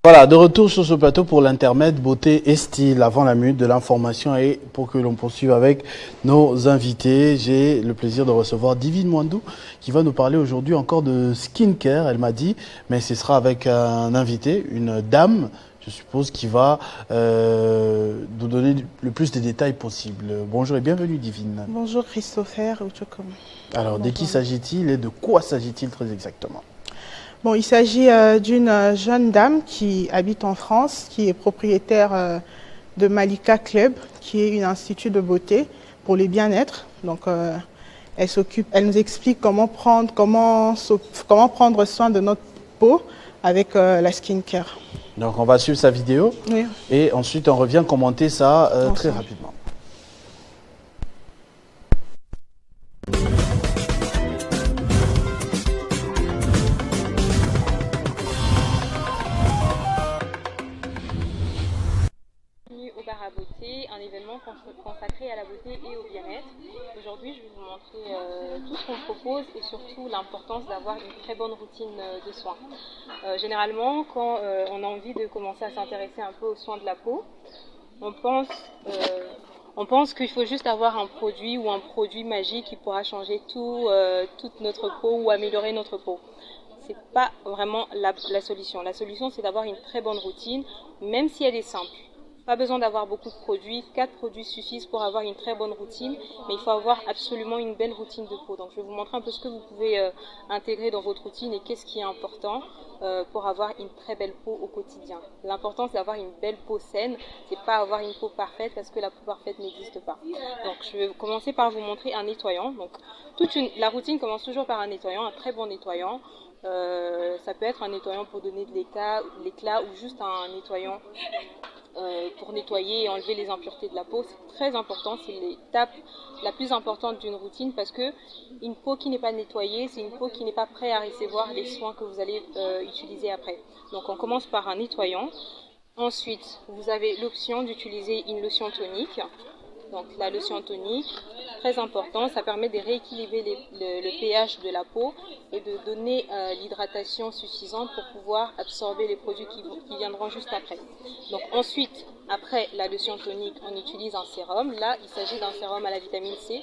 Voilà, de retour sur ce plateau pour l'intermède beauté et style avant la minute de l'information et pour que l'on poursuive avec nos invités, j'ai le plaisir de recevoir Divine Mwandou qui va nous parler aujourd'hui encore de skincare, elle m'a dit, mais ce sera avec un invité, une dame, je suppose, qui va nous donner le plus de détails possible. Bonjour et bienvenue Divine. Bonjour Christopher. Alors, de qui s'agit-il et de quoi s'agit-il très exactement? Bon, il s'agit d'une jeune dame qui habite en France, qui est propriétaire de Malika Club, qui est un institut de beauté pour les bien-être. Donc, elle nous explique comment prendre soin de notre peau avec la skincare. Donc, on va suivre sa vidéo et ensuite on revient commenter ça très rapidement. Un événement consacré à la beauté et au bien-être. Aujourd'hui, je vais vous montrer tout ce qu'on propose et surtout l'importance d'avoir une très bonne routine de soins. Généralement, quand on a envie de commencer à s'intéresser un peu aux soins de la peau, on pense qu'il faut juste avoir un produit ou un produit magique qui pourra changer toute notre peau ou améliorer notre peau. C'est pas vraiment la solution. La solution, c'est d'avoir une très bonne routine, même si elle est simple. Pas besoin d'avoir beaucoup de produits, 4 produits suffisent pour avoir une très bonne routine, mais il faut avoir absolument une belle routine de peau. Donc je vais vous montrer un peu ce que vous pouvez intégrer dans votre routine et qu'est-ce qui est important pour avoir une très belle peau au quotidien. L'important c'est d'avoir une belle peau saine, c'est pas avoir une peau parfaite parce que la peau parfaite n'existe pas. Donc je vais commencer par vous montrer un nettoyant. Donc la routine commence toujours par un nettoyant, un très bon nettoyant. Ça peut être un nettoyant pour donner de l'éclat ou juste un nettoyant pour nettoyer et enlever les impuretés de la peau. C'est très important, c'est l'étape la plus importante d'une routine parce que une peau qui n'est pas nettoyée, c'est une peau qui n'est pas prête à recevoir les soins que vous allez utiliser après. Donc on commence par un nettoyant. Ensuite, vous avez l'option d'utiliser une lotion tonique. Donc la lotion tonique, très important, ça permet de rééquilibrer le pH de la peau et de donner l'hydratation suffisante pour pouvoir absorber les produits qui viendront juste après. Donc ensuite, après la lotion tonique, on utilise un sérum. Là, il s'agit d'un sérum à la vitamine C,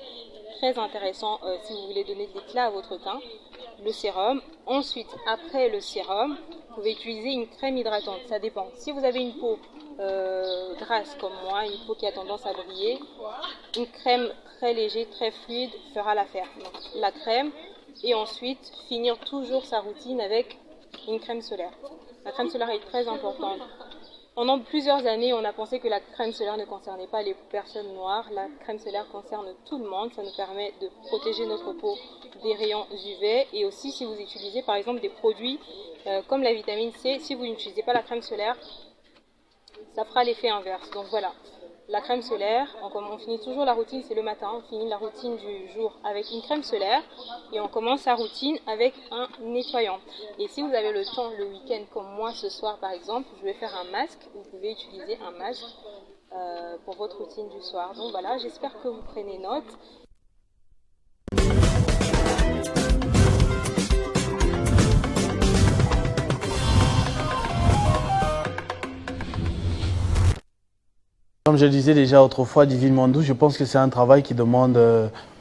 très intéressant si vous voulez donner de l'éclat à votre teint. Le sérum. Ensuite, après le sérum, vous pouvez utiliser une crème hydratante. Ça dépend. Si vous avez une peau grasse comme moi, une peau qui a tendance à briller, une crème très légère, très fluide fera l'affaire. Donc la crème et ensuite finir toujours sa routine avec une crème solaire. La crème solaire est très importante. Pendant plusieurs années, on a pensé que la crème solaire ne concernait pas les personnes noires. La crème solaire concerne tout le monde. Ça nous permet de protéger notre peau des rayons UV. Et aussi, si vous utilisez par exemple des produits comme la vitamine C, si vous n'utilisez pas la crème solaire, ça fera l'effet inverse. Donc voilà, la crème solaire, on finit toujours la routine, c'est le matin, on finit la routine du jour avec une crème solaire et on commence sa routine avec un nettoyant. Et si vous avez le temps le week-end comme moi ce soir par exemple, je vais faire un masque, vous pouvez utiliser un masque pour votre routine du soir. Donc voilà, j'espère que vous prenez note. Comme je le disais déjà autrefois, Divine Mwandou, je pense que c'est un travail qui demande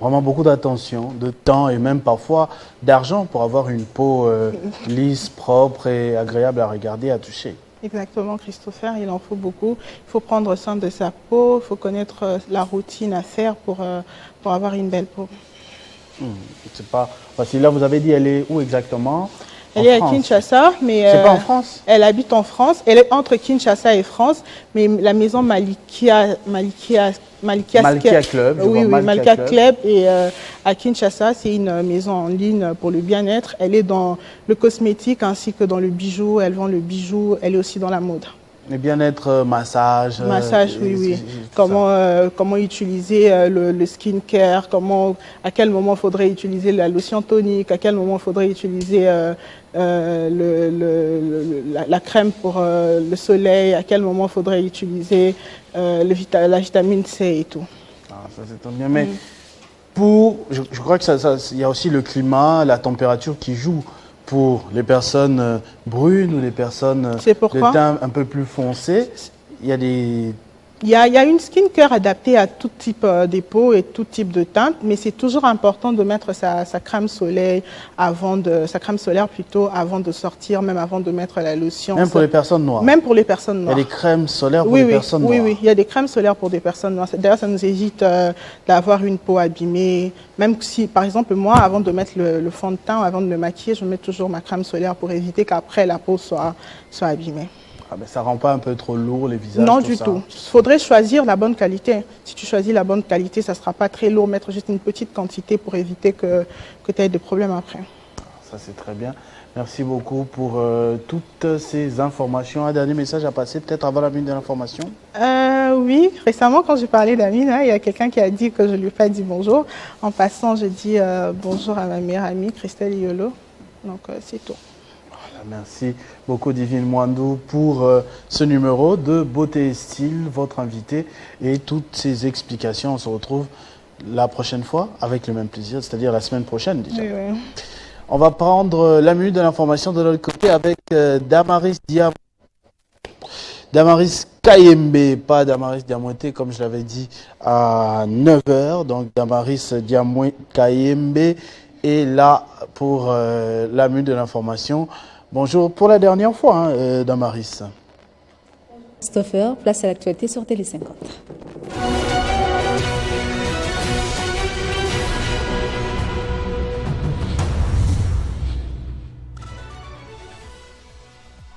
vraiment beaucoup d'attention, de temps et même parfois d'argent pour avoir une peau lisse, propre et agréable à regarder, à toucher. Exactement, Christopher, il en faut beaucoup. Il faut prendre soin de sa peau, il faut connaître la routine à faire pour avoir une belle peau. C'est pas facile. Là, vous avez dit, elle est où exactement? Elle est à Kinshasa, mais c'est pas en France. Elle habite en France. Elle est entre Kinshasa et France, mais la maison Malika Club. Oui, Malika Club. Et à Kinshasa, c'est une maison en ligne pour le bien-être. Elle est dans le cosmétique ainsi que dans le bijou. Elle vend le bijou. Elle est aussi dans la mode. Le bien-être, massage. Massage, oui. Comment utiliser le skincare, à quel moment il faudrait utiliser la lotion tonique, à quel moment il faudrait utiliser la crème pour le soleil, à quel moment il faudrait utiliser la vitamine C et tout. Ah, ça c'est tant bien. Mais je crois que il y a aussi le climat, la température qui joue pour les personnes brunes ou les personnes C'est pourquoi de teint un peu plus foncé. Il y a des... Il y a une skincare adaptée à tout type de peau et tout type de teinte, mais c'est toujours important de mettre sa crème solaire avant de sortir, même avant de mettre la lotion. Même pour les personnes noires. Même pour les personnes noires. Il y a des crèmes solaires pour les personnes noires. Oui, il y a des crèmes solaires pour des personnes noires. D'ailleurs, ça nous évite d'avoir une peau abîmée. Même si, par exemple, moi, avant de mettre le fond de teint, avant de me maquiller, je mets toujours ma crème solaire pour éviter qu'après la peau soit abîmée. Ah ben, ça rend pas un peu trop lourd les visages? Non, du tout. Il faudrait choisir la bonne qualité. Si tu choisis la bonne qualité, ça ne sera pas très lourd. Mettre juste une petite quantité pour éviter que tu aies des problèmes après. Ça, c'est très bien. Merci beaucoup pour toutes ces informations. Un dernier message à passer, peut-être avant la minute de l'information? Oui, récemment, quand j'ai parlé d'Amine, il y a quelqu'un qui a dit que je ne lui ai pas dit bonjour. En passant, je dis bonjour à ma meilleure amie, Christelle Iolo. Donc, c'est tout. Merci beaucoup Divine Mwandou pour ce numéro de Beauté et Style, votre invité et toutes ces explications. On se retrouve la prochaine fois avec le même plaisir, c'est-à-dire la semaine prochaine déjà. Oui, oui. On va prendre la minute de l'information de l'autre côté avec Damaris Kayembe, pas Damaris Diamoité comme je l'avais dit à 9h. Donc Damaris Kayembe est là pour la minute de l'information. Bonjour pour la dernière fois, Damaris. Christopher, place à l'actualité sur Télé 50.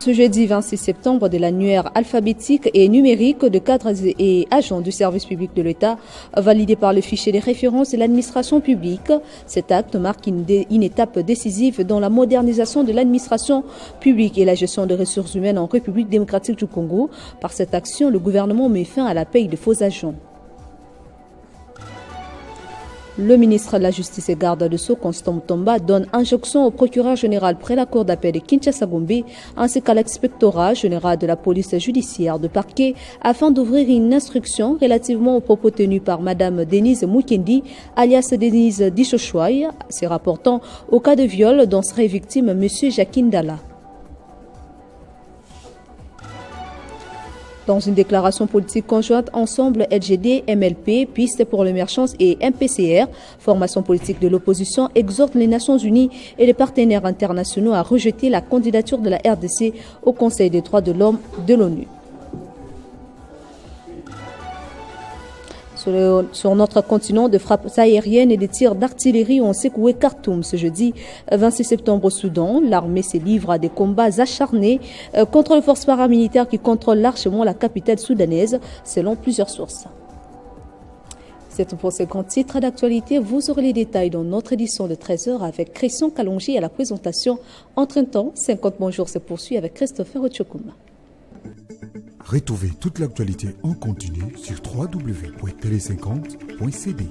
Ce jeudi 26 septembre de l'annuaire alphabétique et numérique de cadres et agents du service public de l'État, validé par le fichier des références de l'administration publique. Cet acte marque une étape décisive dans la modernisation de l'administration publique et la gestion des ressources humaines en République démocratique du Congo. Par cette action, le gouvernement met fin à la paye de faux agents. Le ministre de la Justice et garde de Sceaux, Constant Mutomba, donne injonction au procureur général près la cour d'appel de Kinshasa-Gombe ainsi qu'à l'inspectorat général de la police judiciaire de parquet afin d'ouvrir une instruction relativement aux propos tenus par Madame Denise Mukendi, alias Denise Dishoshwai, se rapportant au cas de viol dont serait victime Monsieur Jacquin Dalla. Dans une déclaration politique conjointe ensemble LGD, MLP, Piste pour l'émergence et MPCR, formation politique de l'opposition, exhorte les Nations Unies et les partenaires internationaux à rejeter la candidature de la RDC au Conseil des droits de l'homme de l'ONU. Sur notre continent, de frappes aériennes et des tirs d'artillerie ont secoué Khartoum ce jeudi 26 septembre au Soudan. L'armée se livre à des combats acharnés contre les forces paramilitaires qui contrôlent largement la capitale soudanaise, selon plusieurs sources. C'est tout pour ce grand titre d'actualité. Vous aurez les détails dans notre édition de 13h avec Christian Kalonji à la présentation. Entre-temps, 50 bonjours se poursuit avec Christopher Ochokouma. Retrouvez toute l'actualité en continu sur www.tele50.cd.